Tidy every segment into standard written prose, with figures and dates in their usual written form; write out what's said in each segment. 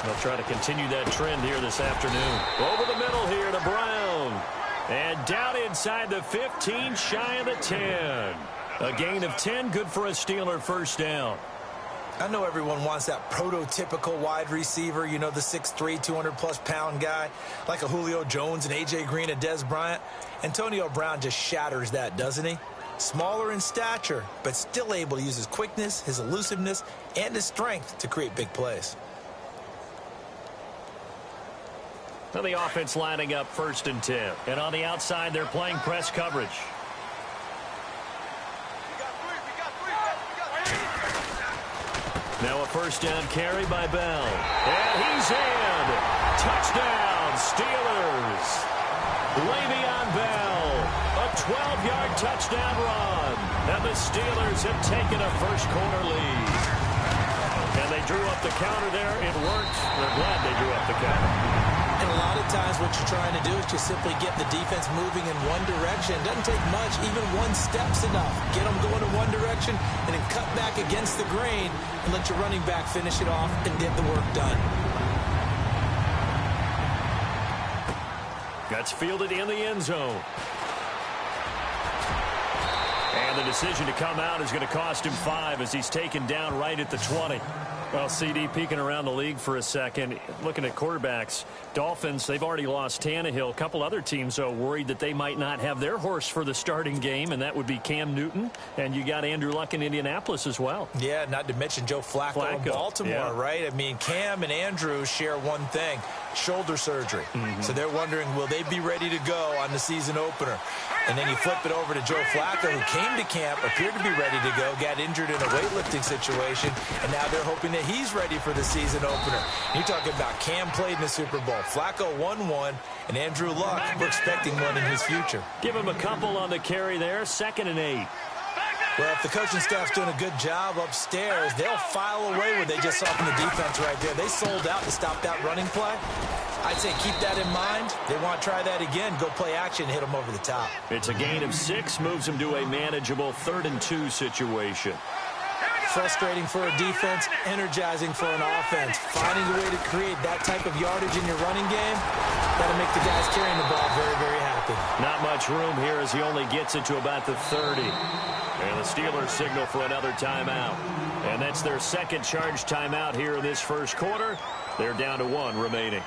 They'll try to continue that trend here this afternoon. Over the middle here to Brown. And down inside the 15, shy of the 10. A gain of 10, good for a Steeler first down. I know everyone wants that prototypical wide receiver, you know, the 6'3", 200-plus pound guy, like a Julio Jones and A.J. Green and Dez Bryant. Antonio Brown just shatters that, doesn't he? Smaller in stature, but still able to use his quickness, his elusiveness, and his strength to create big plays. Now the offense lining up 1st and 10. And on the outside, they're playing press coverage. Now a first down carry by Bell. And he's in. Touchdown, Steelers. Le'Veon Bell. A 12-yard touchdown run. And the Steelers have taken a first-quarter lead. And they drew up the counter there. It worked. They're glad they drew up the counter. And a lot of times what you're trying to do is just simply get the defense moving in one direction. It doesn't take much. Even one step's enough. Get them going in one direction and then cut back against the grain and let your running back finish it off and get the work done. That's fielded in the end zone. And the decision to come out is going to cost him 5 as he's taken down right at the 20. Well, CD peeking around the league for a second, looking at quarterbacks. Dolphins, they've already lost Tannehill. A couple other teams, though, worried that they might not have their horse for the starting game, and that would be Cam Newton. And you got Andrew Luck in Indianapolis as well. Yeah, not to mention Joe Flacco in Baltimore, yeah. Right? I mean, Cam and Andrew share one thing, shoulder surgery. So they're wondering, will they be ready to go on the season opener? And then you flip it over to Joe Flacco, who came to camp, appeared to be ready to go, got injured in a weightlifting situation, and now they're hoping that he's ready for the season opener. You're talking about Cam played in the Super Bowl. Flacco won one, and Andrew Luck, we're expecting one in his future. Give him a couple on the carry there, 2nd and 8. Well, if the coaching staff's doing a good job upstairs, they'll file away what they just saw from the defense right there. They sold out to stop that running play. I'd say keep that in mind. They want to try that again. Go play action, hit them over the top. It's a gain of 6, moves them to a manageable 3rd and 2 situation. Frustrating for a defense, energizing for an offense. Finding a way to create that type of yardage in your running game, that'll make the guys carrying the ball very, very happy. Not much room here as he only gets it to about the 30. And the Steelers signal for another timeout. And that's their 2nd charge timeout here in this first quarter. They're down to 1 remaining.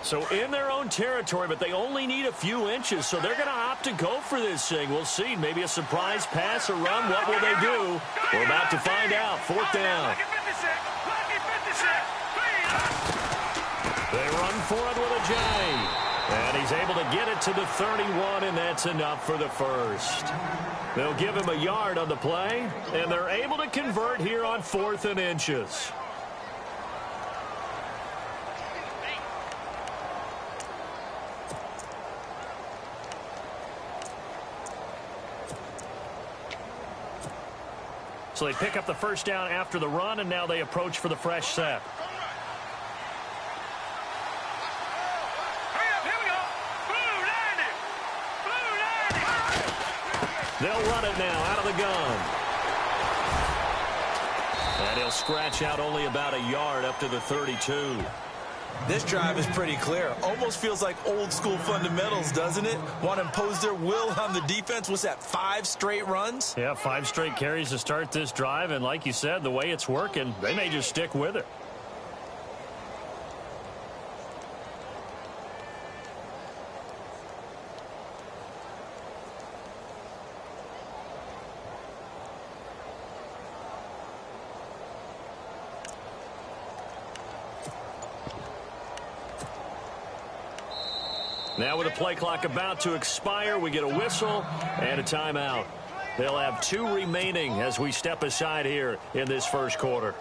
So in their own territory, but they only need a few inches, so they're going to opt to go for this thing. We'll see. Maybe a surprise pass or run. What will they do? We're about to find out. 4th down. They run for it with a J. And he's able to get it to the 31, and that's enough for the first. They'll give him a yard on the play, and they're able to convert here on 4th and inches. So they pick up the first down after the run, and now they approach for the fresh set. They'll run it now out of the gun. And he'll scratch out only about a yard up to the 32. This drive is pretty clear. Almost feels like old school fundamentals, doesn't it? Want to impose their will on the defense. What's that, 5 straight runs? Yeah, 5 straight carries to start this drive. And like you said, the way it's working, they may just stick with it. Now with the play clock about to expire, we get a whistle and a timeout. They'll have 2 remaining as we step aside here in this first quarter.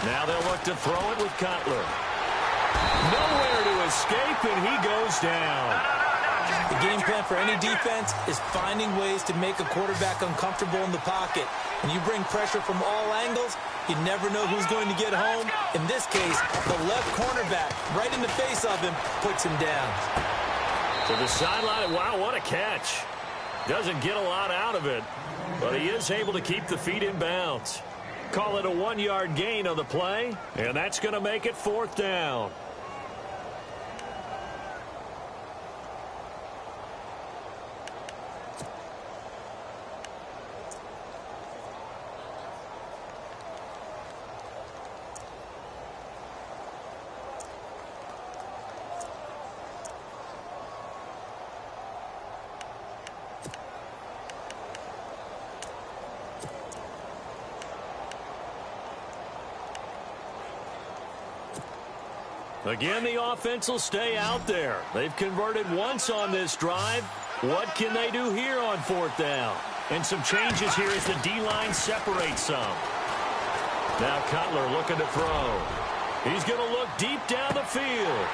Now they'll look to throw it with Cutler. Nowhere to escape, and he goes down. The game plan for any defense is finding ways to make a quarterback uncomfortable in the pocket. When you bring pressure from all angles, you never know who's going to get home. In this case, the left cornerback, right in the face of him, puts him down. To the sideline. Wow, what a catch. Doesn't get a lot out of it, but he is able to keep the feet in bounds. Call it a 1-yard gain on the play, and that's going to make it 4th down. Again, the offense will stay out there. They've converted once on this drive. What can they do here on 4th down? And some changes here as the D-line separates some. Now Cutler looking to throw. He's going to look deep down the field.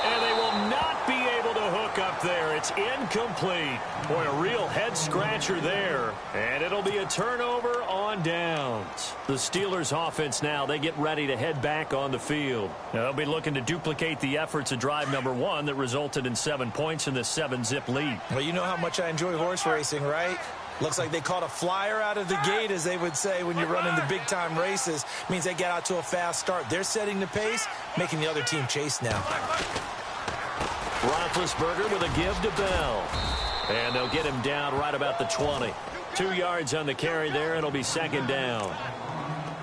And they will not be able to hook up there. It's incomplete. Boy, a real head-scratcher there. And it'll be a turnover on downs. The Steelers' offense now, they get ready to head back on the field. Now, they'll be looking to duplicate the efforts of drive number 1 that resulted in 7 points in the 7-zip lead. Well, you know how much I enjoy horse racing, right? Looks like they caught a flyer out of the gate, as they would say when you're running the big-time races. Means they get out to a fast start. They're setting the pace, making the other team chase now. Roethlisberger with a give to Bell. And they'll get him down right about the 20. 2 yards on the carry there. It'll be 2nd down.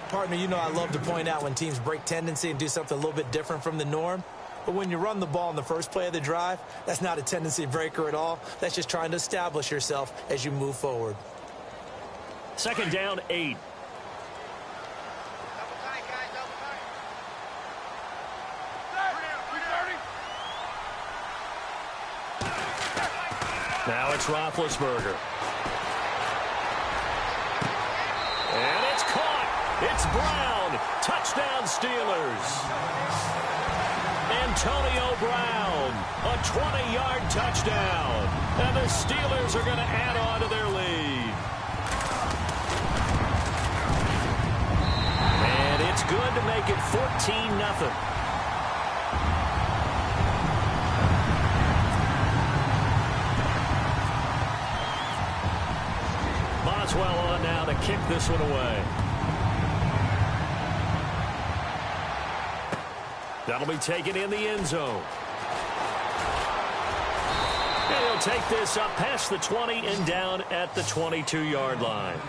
Partner, you know I love to point out when teams break tendency and do something a little bit different from the norm. But when you run the ball in the first play of the drive, that's not a tendency breaker at all. That's just trying to establish yourself as you move forward. 2nd down, 8. Now it's Roethlisberger. And it's caught. It's Brown. Touchdown, Steelers. Antonio Brown, a 20-yard touchdown. And the Steelers are going to add on to their lead. And it's good to make it 14-0. Boswell on now to kick this one away. That'll be taken in the end zone. And he'll take this up past the 20 and down at the 22-yard line.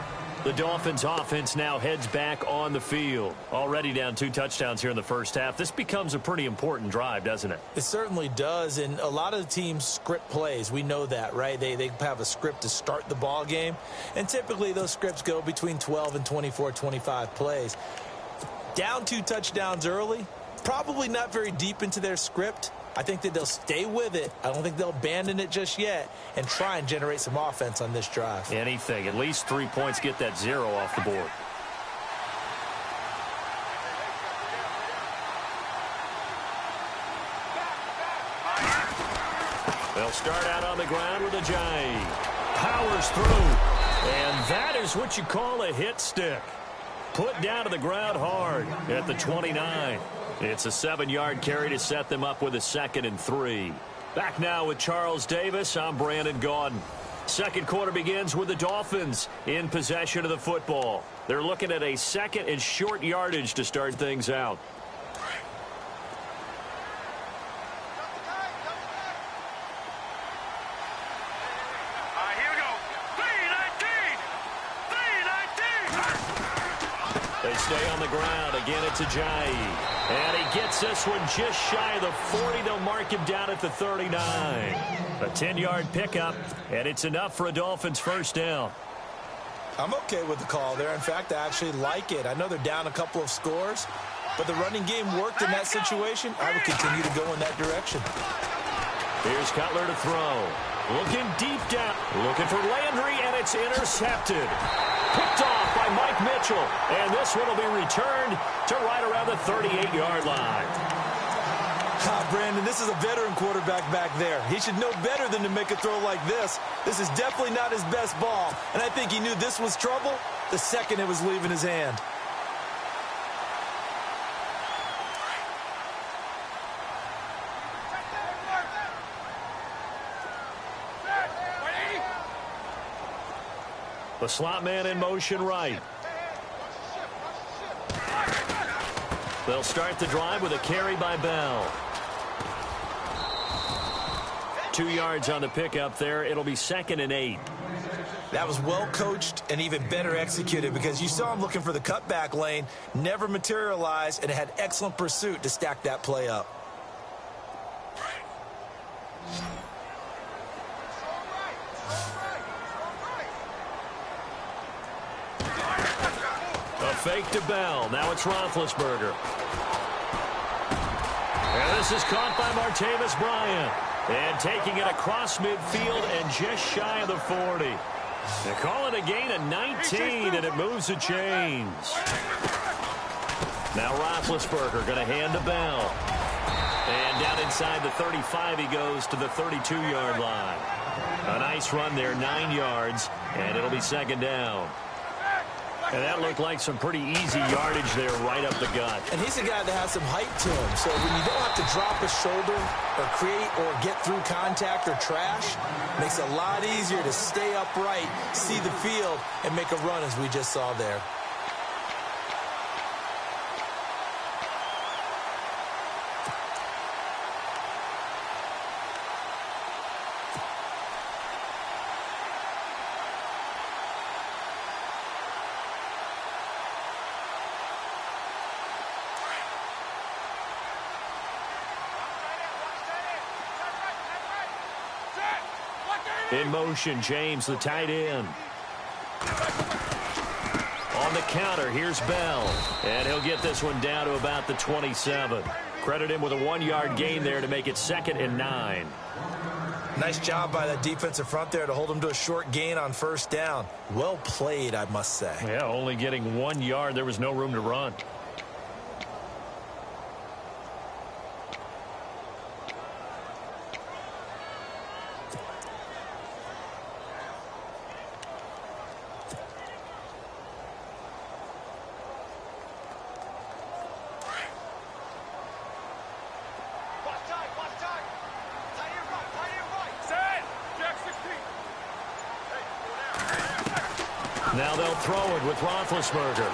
The Dolphins' offense now heads back on the field. Already down 2 touchdowns here in the first half. This becomes a pretty important drive, doesn't it? It certainly does, and a lot of teams script plays. We know that, right? They have a script to start the ball game, and typically those scripts go between 12 and 24, 25 plays. Down 2 touchdowns early, probably not very deep into their script. I think that they'll stay with it. I don't think they'll abandon it just yet and try and generate some offense on this drive. Anything. At least 3 points, get that 0 off the board. They'll start out on the ground with Ajayi. Powers through. And that is what you call a hit stick. Put down to the ground hard at the 29. It's a 7-yard carry to set them up with a 2nd and 3. Back now with Charles Davis. I'm Brandon Gaudin. Second quarter begins with the Dolphins in possession of the football. They're looking at a 2nd and short yardage to start things out. They stay on the ground. Again, it's Ajayi. And he gets this one just shy of the 40. They'll mark him down at the 39. A 10-yard pickup, and it's enough for a Dolphins first down. I'm okay with the call there. In fact, I actually like it. I know they're down a couple of scores, but the running game worked in that situation. I would continue to go in that direction. Here's Cutler to throw. Looking deep down. Looking for Landry, and it's intercepted. Picked off by from Mike Mitchell. And this one will be returned to right around the 38-yard line. Brandon, this is a veteran quarterback back there. He should know better than to make a throw like this. This is definitely not his best ball. And I think he knew this was trouble the second it was leaving his hand. The slot man in motion right. They'll start the drive with a carry by Bell. 2 yards on the pickup there. It'll be 2nd and 8. That was well coached and even better executed because you saw him looking for the cutback lane, never materialized, and had excellent pursuit to stack that play up. A fake to Bell. Now it's Roethlisberger. And this is caught by Martavis Bryant. And taking it across midfield and just shy of the 40. They call it a gain of 19, and it moves the chains. Now Roethlisberger going to hand to Bell. And down inside the 35 he goes to the 32-yard line. A nice run there, 9 yards, and it'll be 2nd down. And that looked like some pretty easy yardage there right up the gut. And he's a guy that has some height to him. So when you don't have to drop a shoulder or create or get through contact or trash, it makes it a lot easier to stay upright, see the field, and make a run as we just saw there. In motion, James, the tight end. On the counter, here's Bell. And he'll get this one down to about the 27. Credit him with a 1-yard gain there to make it 2nd and 9. Nice job by that defensive front there to hold him to a short gain on 1st down. Well played, I must say. Yeah, only getting 1 yard. There was no room to run. Now they'll throw it with Roethlisberger.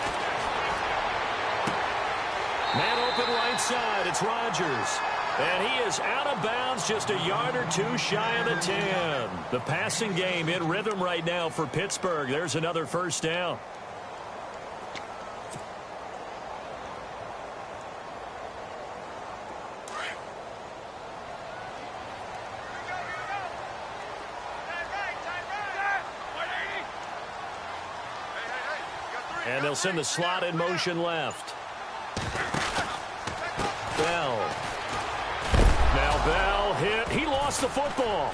Man open right side. It's Rodgers. And he is out of bounds just a yard or two shy of the 10. The passing game in rhythm right now for Pittsburgh. There's another 1st down. And they'll send the slot in motion left. Bell. Now Bell hit. He lost the football.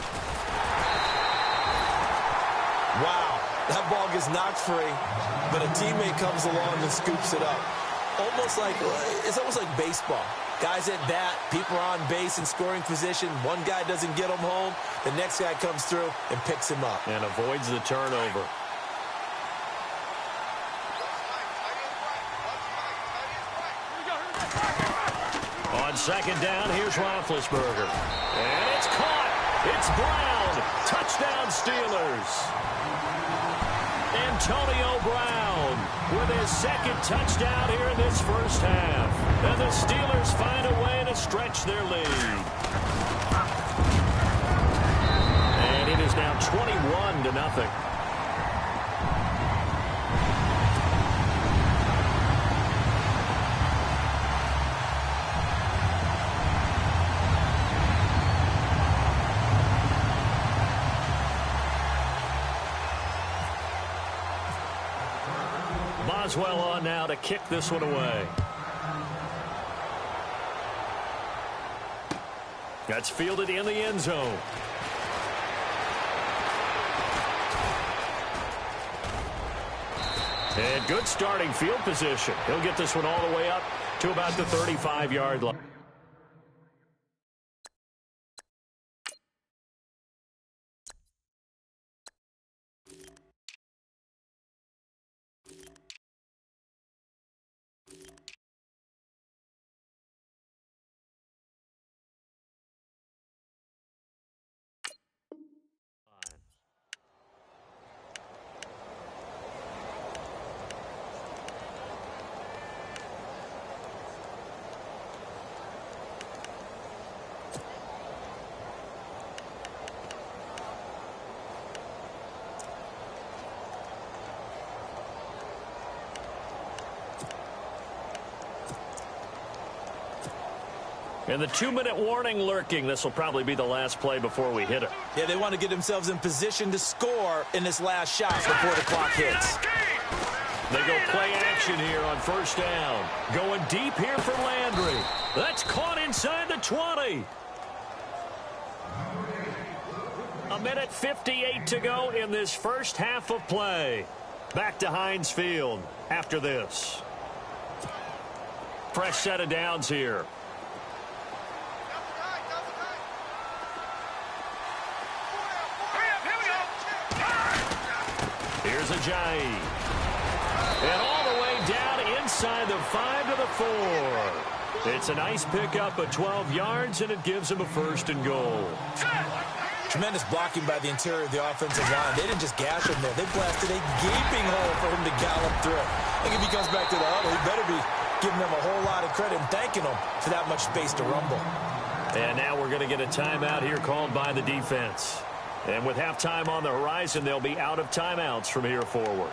Wow. That ball gets knocked free, but a teammate comes along and scoops it up. It's almost like baseball. Guys at bat, people are on base in scoring position. One guy doesn't get him home. The next guy comes through and picks him up. And avoids the turnover. On 2nd down, here's Roethlisberger. And it's caught. It's Brown. Touchdown, Steelers. Antonio Brown with his 2nd touchdown here in this 1st half. And the Steelers find a way to stretch their lead. And it is now 21-0. Boswell on now to kick this one away. That's fielded in the end zone. And good starting field position. He'll get this one all the way up to about the 35-yard line. And the 2-minute warning lurking. This will probably be the last play before we hit it. Yeah, they want to get themselves in position to score in this last shot before the clock hits. They go play action here on first down. Going deep here for Landry. That's caught inside the 20. 1:58 to go in this first half of play. Back to Heinz Field after this. Fresh set of downs here. Here's Ajayi. And all the way down inside the 5 to the 4. It's a nice pickup of 12 yards, and it gives him a 1st and goal. Tremendous blocking by the interior of the offensive line. They didn't just gash him there. They blasted a gaping hole for him to gallop through. I think if he comes back to the huddle, he better be giving them a whole lot of credit and thanking them for that much space to rumble. And now we're going to get a timeout here called by the defense. And with halftime on the horizon, they'll be out of timeouts from here forward.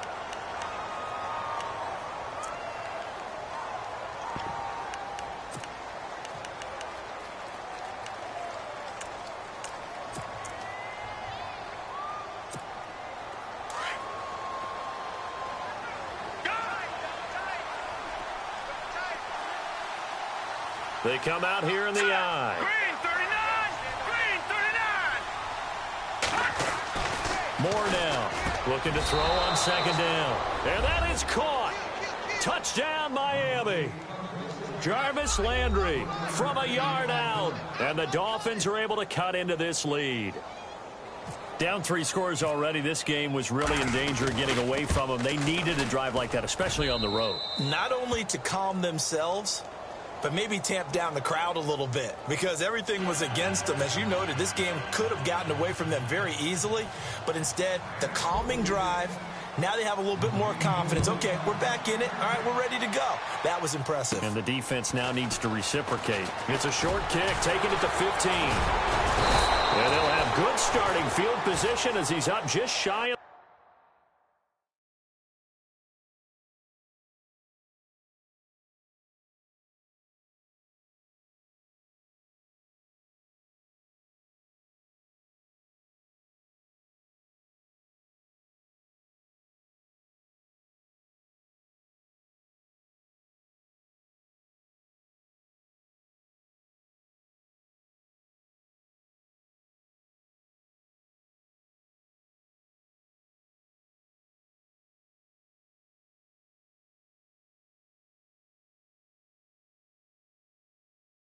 They come out here in the eye. Green 39. Moore now looking to throw on second down. And that is caught. Touchdown, Miami. Jarvis Landry from a yard out. And the Dolphins are able to cut into this lead. Down 3 scores already. This game was really in danger of getting away from them. They needed a drive like that, especially on the road. Not only to calm themselves, but maybe tamp down the crowd a little bit because everything was against them. As you noted, this game could have gotten away from them very easily, but instead, the calming drive, now they have a little bit more confidence. Okay, we're back in it. All right, we're ready to go. That was impressive. And the defense now needs to reciprocate. It's a short kick, taking it to 15. And they'll have good starting field position as he's up just shy of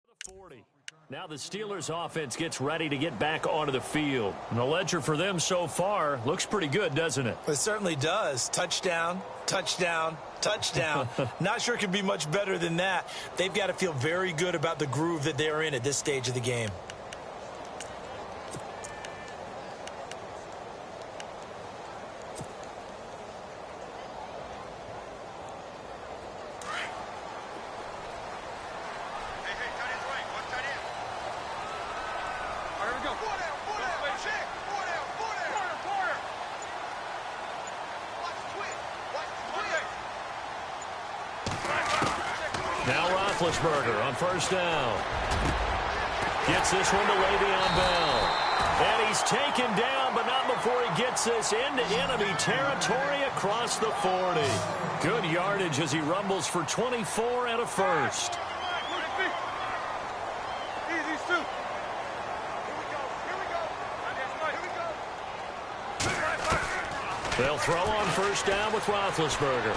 the 40. Now the Steelers offense gets ready to get back onto the field. And the ledger for them so far looks pretty good, doesn't it? It certainly does. Touchdown, touchdown, touchdown. Not sure it could be much better than that. They've got to feel very good about the groove that they're in at this stage of the game. Roethlisberger on first down. Gets this one to Le'Veon Bell. And he's taken down, but not before he gets this into enemy territory across the 40. Good yardage as he rumbles for 24 and a 1st. They'll throw on first down with Roethlisberger.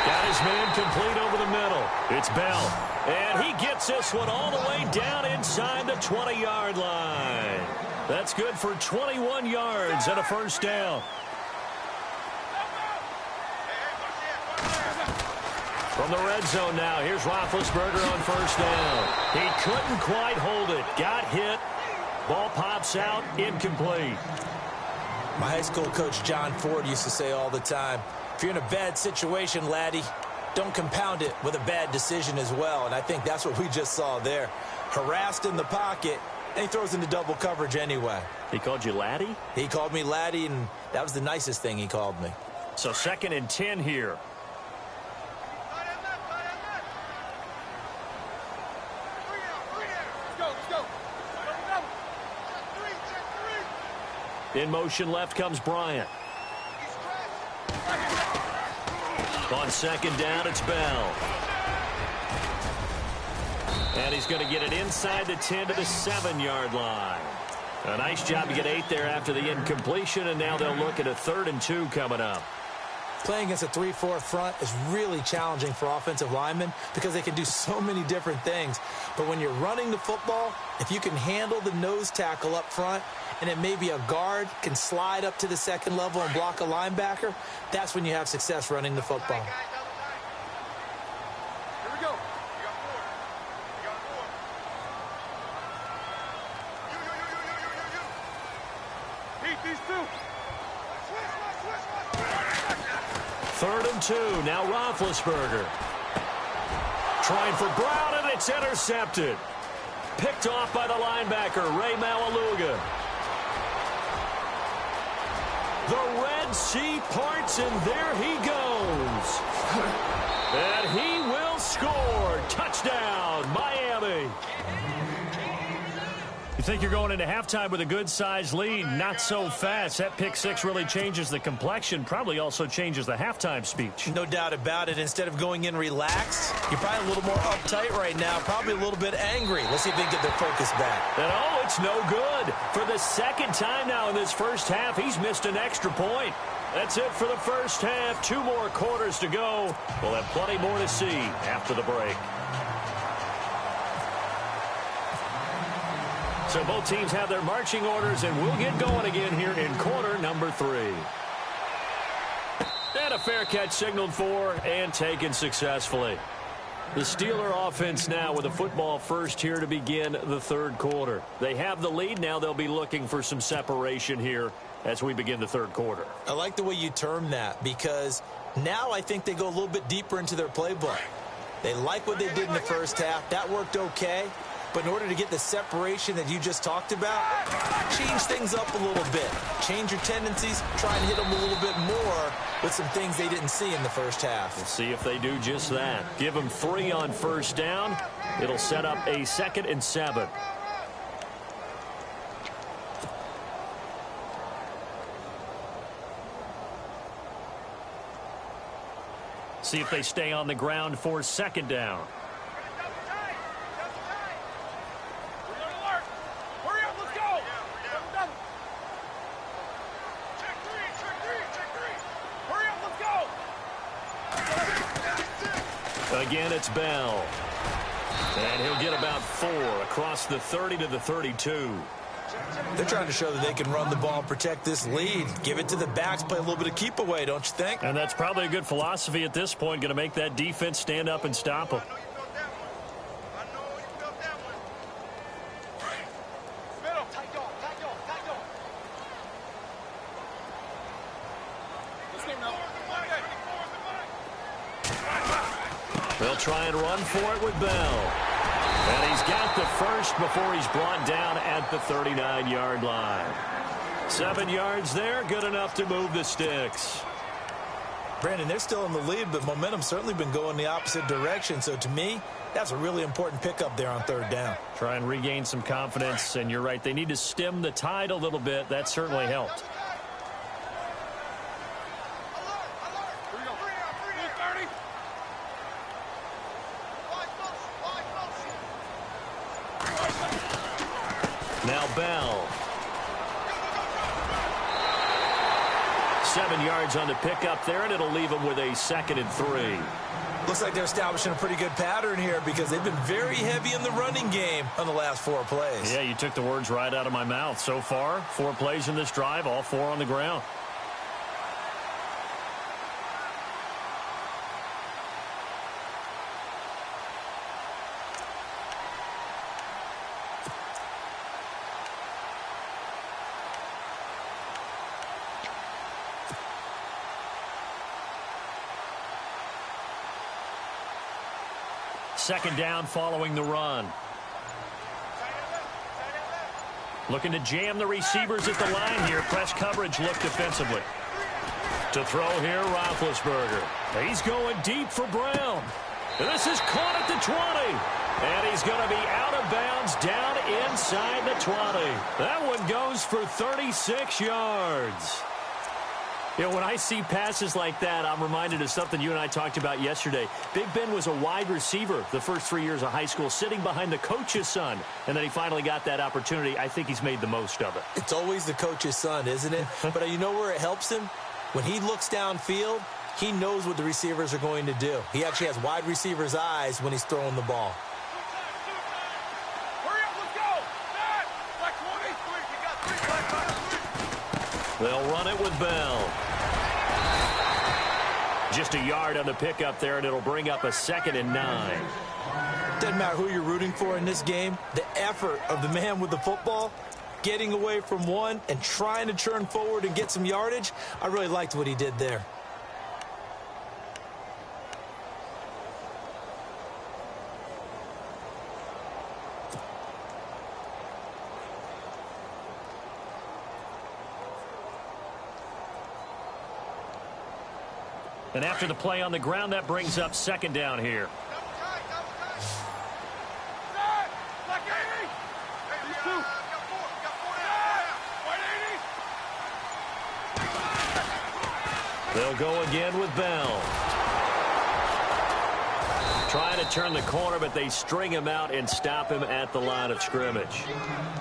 Got his man complete over the middle. It's Bell. And he gets this one all the way down inside the 20-yard line. That's good for 21 yards and a first down. From the red zone now, here's Roethlisberger on first down. He couldn't quite hold it. Got hit. Ball pops out, incomplete. My high school coach, John Ford, used to say all the time, if you're in a bad situation, laddie, don't compound it with a bad decision as well. And I think that's what we just saw there. Harassed in the pocket, and he throws into double coverage anyway. He called you laddie? He called me laddie, and that was the nicest thing he called me. So 2nd and 10 here. In motion left comes Bryant. On 2nd down, it's Bell. And he's going to get it inside the 10 to the 7-yard line. A nice job to get 8 there after the incompletion, and now they'll look at a 3rd and 2 coming up. Playing against a 3-4 front is really challenging for offensive linemen because they can do so many different things. But when you're running the football, if you can handle the nose tackle up front, and it may be a guard can slide up to the 2nd level and block a linebacker, that's when you have success running the football. Here we go. Beat these two. 3rd and 2. Now Roethlisberger. Trying for Brown, and it's intercepted. Picked off by the linebacker, Ray Maualuga. The Red Sea parts, and there he goes. And he will score. Touchdown, Miami. You think you're going into halftime with a good-sized lead? Not so fast. That pick six really changes the complexion, probably also changes the halftime speech. No doubt about it. Instead of going in relaxed, you're probably a little more uptight right now, probably a little bit angry. Let's see if they can get their focus back. And oh, it's no good. For the 2nd time now in this first half, he's missed an extra point. That's it for the first half. 2 more quarters to go. We'll have plenty more to see after the break. So both teams have their marching orders, and we'll get going again here in quarter number 3. And a fair catch signaled for and taken successfully. The Steeler offense now with a football first here to begin the 3rd quarter. They have the lead. Now they'll be looking for some separation here as we begin the 3rd quarter. I like the way you term that because now I think they go a little bit deeper into their playbook. They like what they did in the first half. That worked okay. But in order to get the separation that you just talked about, change things up a little bit. Change your tendencies. Try and hit them a little bit more with some things they didn't see in the first half. We'll see if they do just that. Give them 3 on first down. It'll set up a 2nd and 7. See if they stay on the ground for 2nd down. Again, it's Bell. And he'll get about 4 across the 30 to the 32. They're trying to show that they can run the ball and protect this lead. Give it to the backs, play a little bit of keep away, don't you think? And that's probably a good philosophy at this point, going to make that defense stand up and stop them. They'll try and run for it with Bell. And he's got the first before he's brought down at the 39-yard line. 7 yards there, good enough to move the sticks. Brandon, they're still in the lead, but momentum's certainly been going the opposite direction. So to me, that's a really important pickup there on 3rd down. Try and regain some confidence, and you're right, they need to stem the tide a little bit. That certainly helped. Now Bell. 7 yards on the pickup there, and it'll leave them with a 2nd and 3. Looks like they're establishing a pretty good pattern here because they've been very heavy in the running game on the last 4 plays. Yeah, you took the words right out of my mouth. So far, 4 plays in this drive, all 4 on the ground. Second down following the run. Looking to jam the receivers at the line here. Press coverage look defensively. To throw here, Roethlisberger. He's going deep for Brown. And this is caught at the 20. And he's going to be out of bounds down inside the 20. That one goes for 36 yards. You know, when I see passes like that, I'm reminded of something you and I talked about yesterday. Big Ben was a wide receiver the first 3 years of high school, sitting behind the coach's son. And then he finally got that opportunity. I think he's made the most of it. It's always the coach's son, isn't it? But you know where it helps him? When he looks downfield, he knows what the receivers are going to do. He actually has wide receivers' eyes when he's throwing the ball. They'll run it with Bell. Just a yard on the pickup there, and it'll bring up a 2nd and 9. Doesn't matter who you're rooting for in this game. The effort of the man with the football, getting away from one and trying to turn forward and get some yardage, I really liked what he did there. And after the play on the ground, that brings up 2nd down here. They'll go again with Bell. Trying to turn the corner, but they string him out and stop him at the line of scrimmage.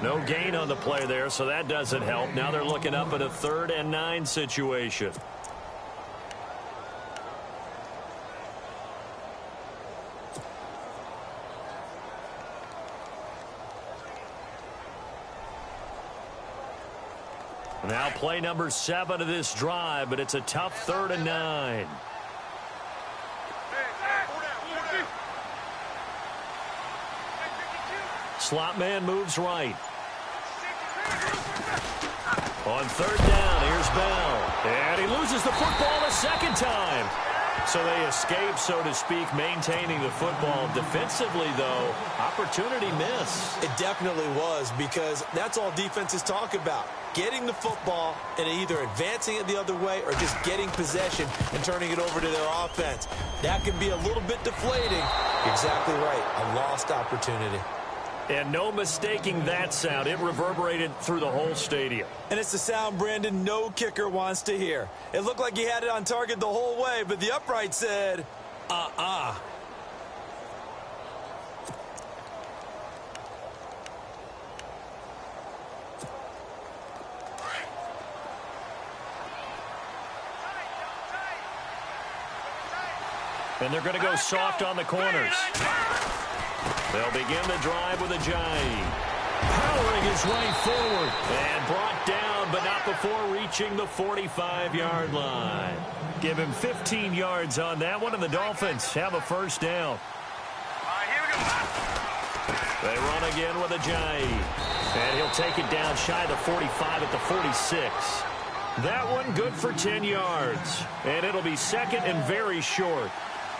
No gain on the play there, so that doesn't help. Now they're looking up at a 3rd and 9 situation. Now play number 7 of this drive, but it's a tough 3rd and 9. Slot man moves right. On 3rd down, here's Bell. And he loses the football a 2nd time. So they escape, so to speak, maintaining the football. Defensively, though, opportunity miss. It definitely was, because that's all defenses talk about. Getting the football and either advancing it the other way or just getting possession and turning it over to their offense. That can be a little bit deflating. Exactly right. A lost opportunity. And no mistaking that sound. It reverberated through the whole stadium. And it's the sound, Brandon, no kicker wants to hear. It looked like he had it on target the whole way, but the upright said, And they're going to go soft on the corners. They'll begin the drive with Ajayi. Powering his way forward. And brought down, but not before reaching the 45-yard line. Give him 15 yards on that one, and the Dolphins have a 1st down. They run again with Ajayi. And he'll take it down shy of the 45 at the 46. That one good for 10 yards. And it'll be 2nd and very short.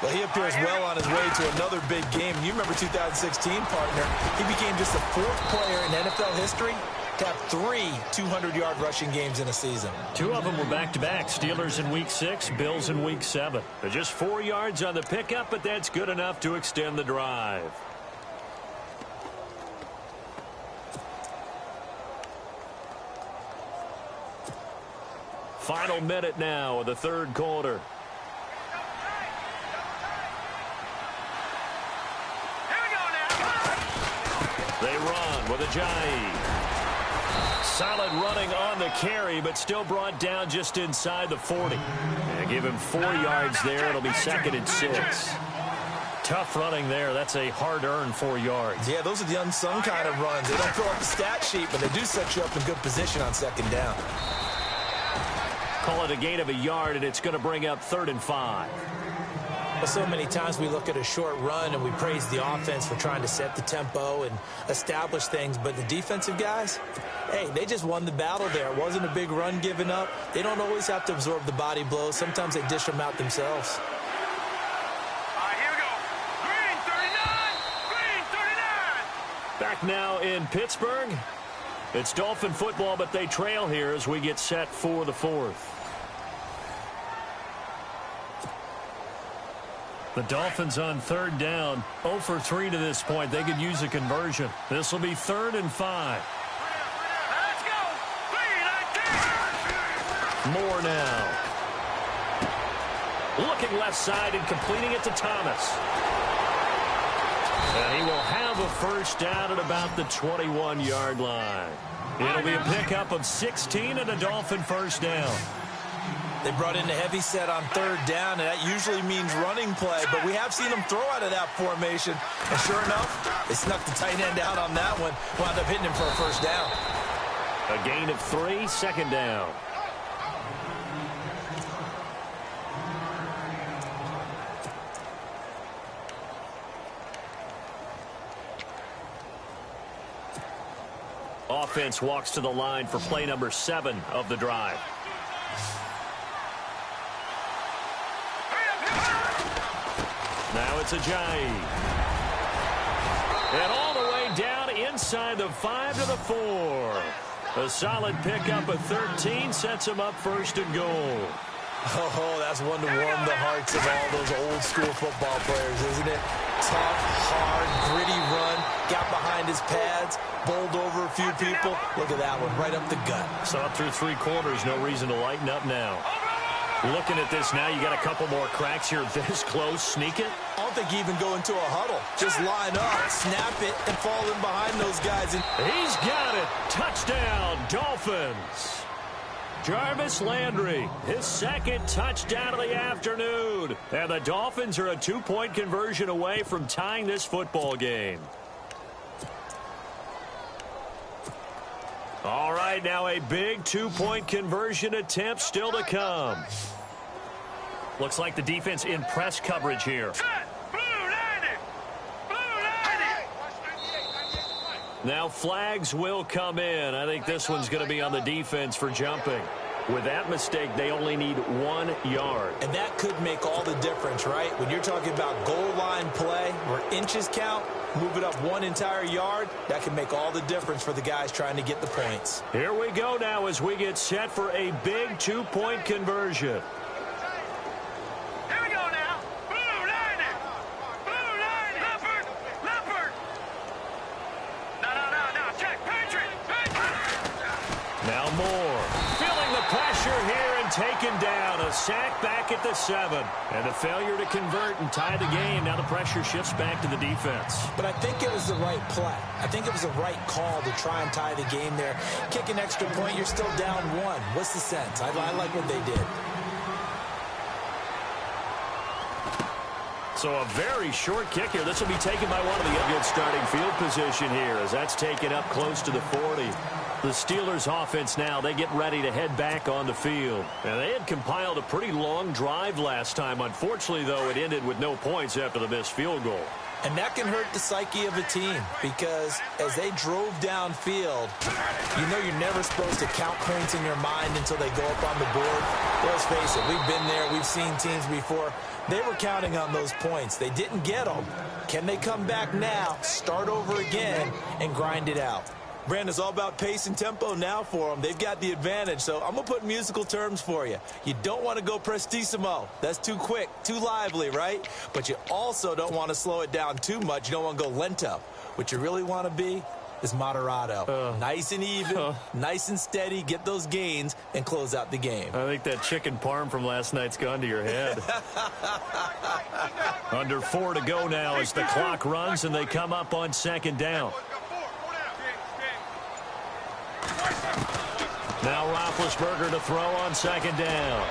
Well, he appears well on his way to another big game. You remember 2016, partner. He became just the 4th player in NFL history to have 3 200-yard rushing games in a season. 2 of them were back-to-back. Steelers in Week 6, Bills in Week 7. They're just 4 yards on the pickup, but that's good enough to extend the drive. Final minute now of the 3rd quarter. They run with Ajayi. Solid running on the carry, but still brought down just inside the 40. And give him 4 yards there. It'll be 2nd and 6. Tough running there. That's a hard-earned 4 yards. Yeah, those are the unsung kind of runs. They don't fill up the stat sheet, but they do set you up in good position on 2nd down. Call it a gain of a yard, and it's going to bring up 3rd and 5. Well, so many times we look at a short run and we praise the offense for trying to set the tempo and establish things, but the defensive guys, hey, they just won the battle there. It wasn't a big run given up. They don't always have to absorb the body blows. Sometimes they dish them out themselves. Back now in Pittsburgh. It's Dolphin football, but they trail here as we get set for the 4th. The Dolphins on 3rd down. 0 for 3 to this point. They could use a conversion. This will be 3rd and 5. Let's go. Moore now. Looking left side and completing it to Thomas. And he will have a first down at about the 21-yard line. It'll be a pickup of 16 and a Dolphin first down. They brought in a heavy set on 3rd down, and that usually means running play, but we have seen them throw out of that formation. And sure enough, they snuck the tight end out on that one, wound up hitting him for a first down. A gain of 3, 2nd down. Offense walks to the line for play number 7 of the drive. Now it's Ajayi. And all the way down inside the 5 to the 4. A solid pickup of 13 sets him up 1st and goal. Oh, that's one to warm the hearts of all those old school football players, isn't it? Tough, hard, gritty run, got behind his pads, bowled over a few people. Look at that one, right up the gut. Saw it through 3 quarters, no reason to lighten up now. Looking at this now, you got a couple more cracks here this close. Sneak it. I don't think you even go into a huddle. Just line up, snap it, and fall in behind those guys. And he's got it. Touchdown, Dolphins. Jarvis Landry, his 2nd touchdown of the afternoon. And the Dolphins are a 2-point conversion away from tying this football game. All right, now a big 2-point conversion attempt still to come. Looks like the defense in press coverage here. Now flags will come in. I think this one's going to be on the defense for jumping. With that mistake, they only need 1 yard. And that could make all the difference, right? When you're talking about goal line play where inches count, move it up 1 entire yard, that can make all the difference for the guys trying to get the points. Here we go now as we get set for a big 2-point conversion. Here we go now. Blue line. Leopard. No. Check. Patriot. Now Moore. Feeling the pressure here and taken down. A sack back at the 7. And a failure to convert and tie the game. Now the pressure shifts back to the defense. But I think it was the right play. I think it was the right call to try and tie the game there. Kick an extra point, you're still down 1. What's the sense? I like what they did. So a very short kick here. This will be taken by one of the good starting field position here as that's taken up close to the 40. The Steelers offense now, they get ready to head back on the field. And they had compiled a pretty long drive last time. Unfortunately, though, it ended with no points after the missed field goal. And that can hurt the psyche of a team because as they drove downfield, you know you're never supposed to count points in your mind until they go up on the board. Let's face it, we've been there. We've seen teams before. They were counting on those points. They didn't get them. Can they come back now, start over again, and grind it out? Brandon, it's all about pace and tempo now for them. They've got the advantage, so I'm going to put musical terms for you. You don't want to go prestissimo. That's too quick, too lively, right? But you also don't want to slow it down too much. You don't want to go lento. What you really want to be is moderato. Nice and even, nice and steady, get those gains, and close out the game. I think that chicken parm from last night's gone to your head. Under 4 to go now as the clock runs and they come up on 2nd down. Now Roethlisberger to throw on second down.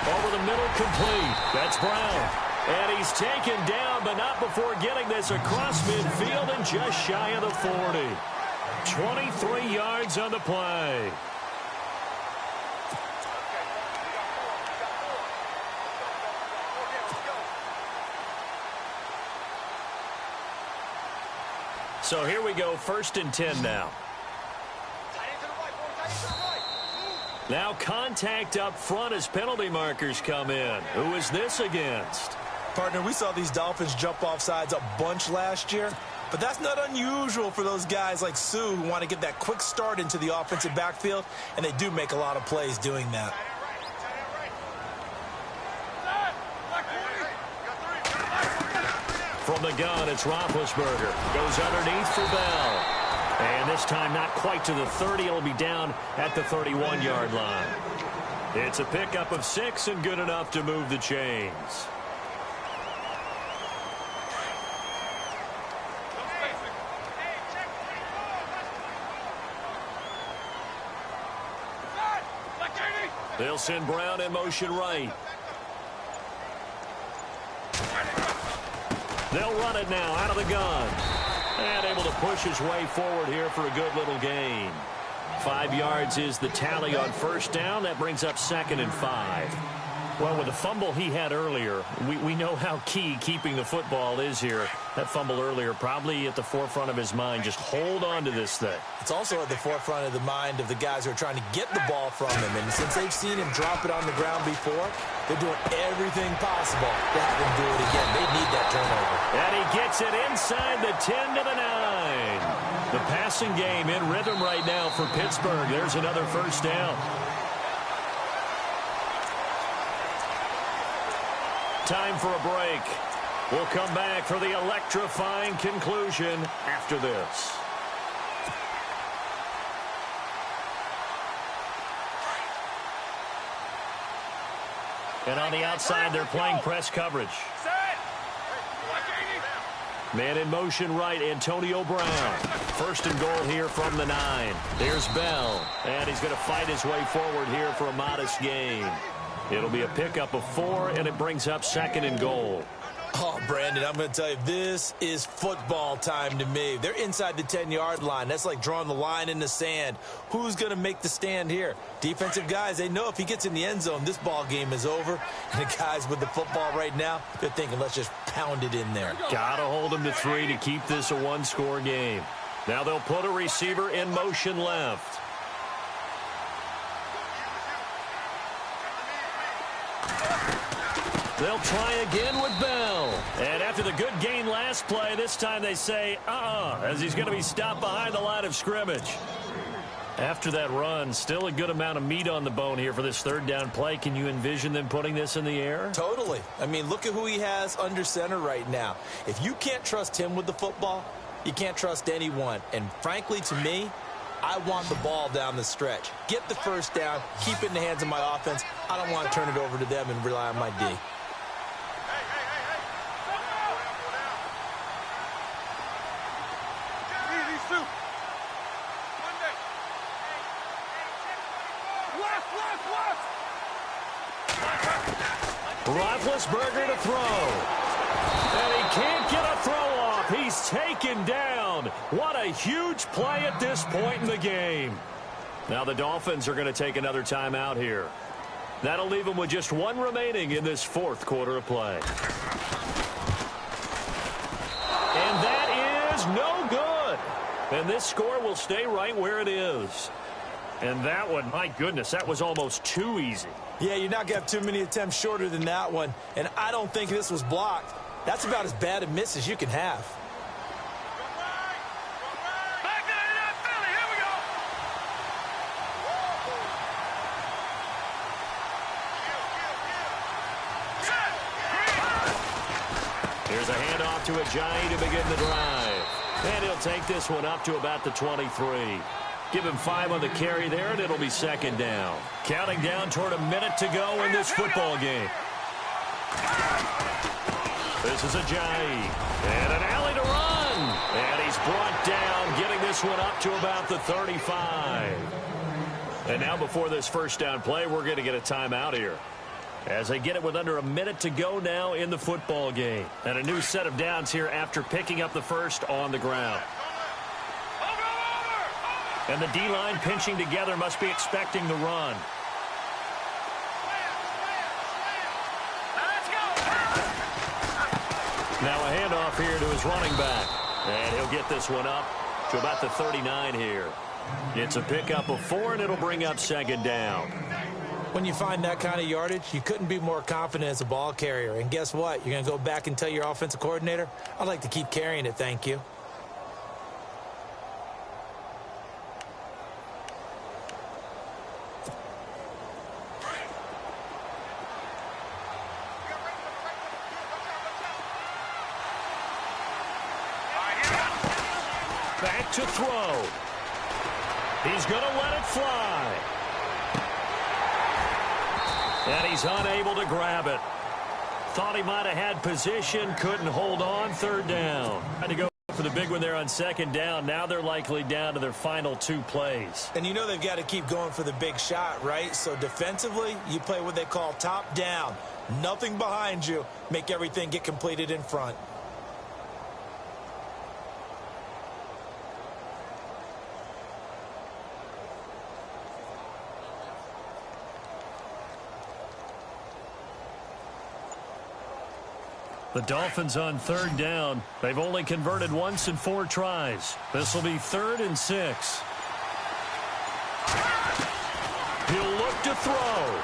Over the middle, complete. That's Brown. And he's taken down, but not before getting this across midfield and just shy of the 40. 23 yards on the play. So here we go, 1st and 10 now. Now contact up front as penalty markers come in. Who is this against? Partner, we saw these Dolphins jump off sides a bunch last year, but that's not unusual for those guys like Sue who want to get that quick start into the offensive backfield, and they do make a lot of plays doing that. From the gun, it's Roethlisberger. Goes underneath for Bell. And this time not quite to the 30. It'll be down at the 31-yard line. It's a pickup of 6 and good enough to move the chains. They'll send Brown in motion right. They'll run it now out of the gun. And able to push his way forward here for a good little gain. 5 yards is the tally on 1st down. That brings up 2nd and 5. Well, with the fumble he had earlier, we know how key keeping the football is here. That fumble earlier probably at the forefront of his mind. Just hold on to this thing. It's also at the forefront of the mind of the guys who are trying to get the ball from him. And since they've seen him drop it on the ground before, they're doing everything possible to have him do it again. They need that turnover. And he gets it inside the 10 to the 9. The passing game in rhythm right now for Pittsburgh. There's another 1st down. Time for a break. We'll come back for the electrifying conclusion after this. And on the outside, they're playing press coverage. Man in motion right, Antonio Brown. 1st and goal here from the 9. There's Bell. And he's going to fight his way forward here for a modest gain. It'll be a pickup of 4, and it brings up 2nd and goal. Oh, Brandon, I'm going to tell you, this is football time to me. They're inside the 10-yard line. That's like drawing the line in the sand. Who's going to make the stand here? Defensive guys, they know if he gets in the end zone, this ball game is over. And the guys with the football right now, they're thinking, let's just pound it in there. Got to hold him to 3 to keep this a 1-score game. Now they'll put a receiver in motion left. They'll try again with Bell. And after the good gain last play, this time they say, as he's going to be stopped behind the line of scrimmage. After that run, still a good amount of meat on the bone here for this 3rd down play. Can you envision them putting this in the air? Totally. I mean, look at who he has under center right now. If you can't trust him with the football, you can't trust anyone. And frankly, to me, I want the ball down the stretch. Get the 1st down, keep it in the hands of my offense. I don't want to turn it over to them and rely on my D. Roethlisberger to throw. And he can't get a throw off. He's taken down. What a huge play at this point in the game. Now the Dolphins are going to take another timeout here. That'll leave them with just 1 remaining in this 4th quarter of play. And that is no good. And this score will stay right where it is. And that one, my goodness, that was almost too easy. Yeah, you're not going to have too many attempts shorter than that one. And I don't think this was blocked. That's about as bad a miss as you can have. Here's a handoff to Ajayi to begin the drive. And he'll take this one up to about the 23. Give him 5 on the carry there, and it'll be 2nd down. Counting down toward a minute to go in this football game. This is Ajayi. And an alley to run. And he's brought down, getting this one up to about the 35. And now before this first down play, we're going to get a timeout here, as they get it with under a minute to go now in the football game. And a new set of downs here after picking up the first on the ground. And the D-line pinching together must be expecting the run. Now a handoff here to his running back. And he'll get this one up to about the 39 here. It's a pickup of 4, and it'll bring up second down. When you find that kind of yardage, you couldn't be more confident as a ball carrier. And guess what? You're going to go back and tell your offensive coordinator, I'd like to keep carrying it, thank you. Back to throw. He's going to let it fly. And he's unable to grab it. Thought he might have had position, couldn't hold on. Third down. Had to go for the big one there on second down. Now they're likely down to their final 2 plays. And you know they've got to keep going for the big shot, right? So defensively, you play what they call top down. Nothing behind you. Make everything get completed in front. The Dolphins on third down. They've only converted once in 4 tries. This will be 3rd and 6. He'll look to throw.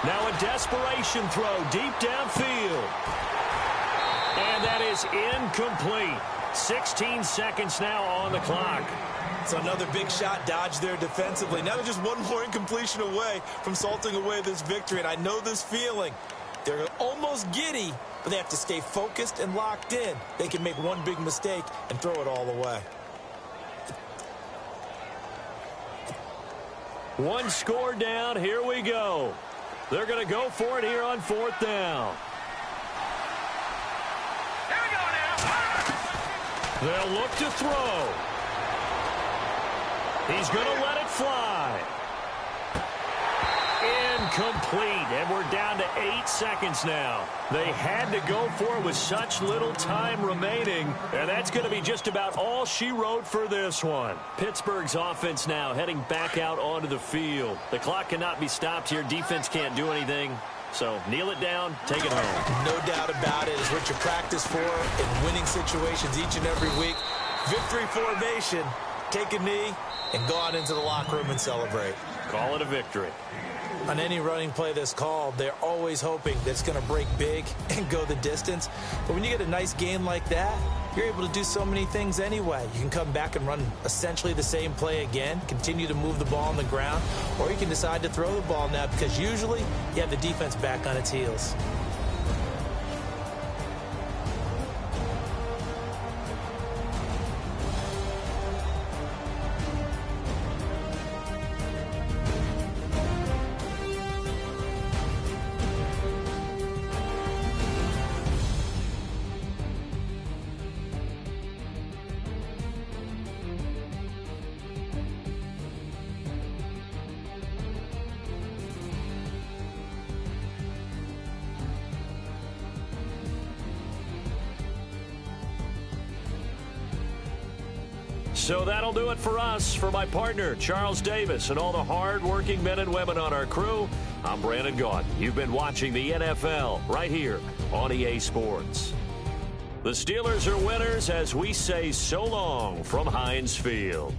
Now a desperation throw deep downfield. And that is incomplete. 16 seconds now on the clock. So another big shot dodged there defensively. Now they're just one more incompletion away from salting away this victory. And I know this feeling. They're almost giddy, but they have to stay focused and locked in. They can make one big mistake and throw it all away. One score down. Here we go. They're going to go for it here on 4th down. Here we go now. They'll look to throw. He's going to let it fly. Incomplete, and we're down to 8 seconds now. They had to go for it with such little time remaining, and that's going to be just about all she wrote for this one. Pittsburgh's offense now heading back out onto the field. The clock cannot be stopped here. Defense can't do anything, so kneel it down, take it home. No doubt about it. It's what you practice for in winning situations each and every week. Victory formation. Take a knee and go out into the locker room and celebrate. Call it a victory. On any running play that's called, they're always hoping that it's going to break big and go the distance. But when you get a nice game like that, you're able to do so many things anyway. You can come back and run essentially the same play again, continue to move the ball on the ground, or you can decide to throw the ball now because usually you have the defense back on its heels. So that'll do it for us. For my partner, Charles Davis, and all the hard-working men and women on our crew, I'm Brandon Gaudin. You've been watching the NFL right here on EA Sports. The Steelers are winners as we say so long from Heinz Field.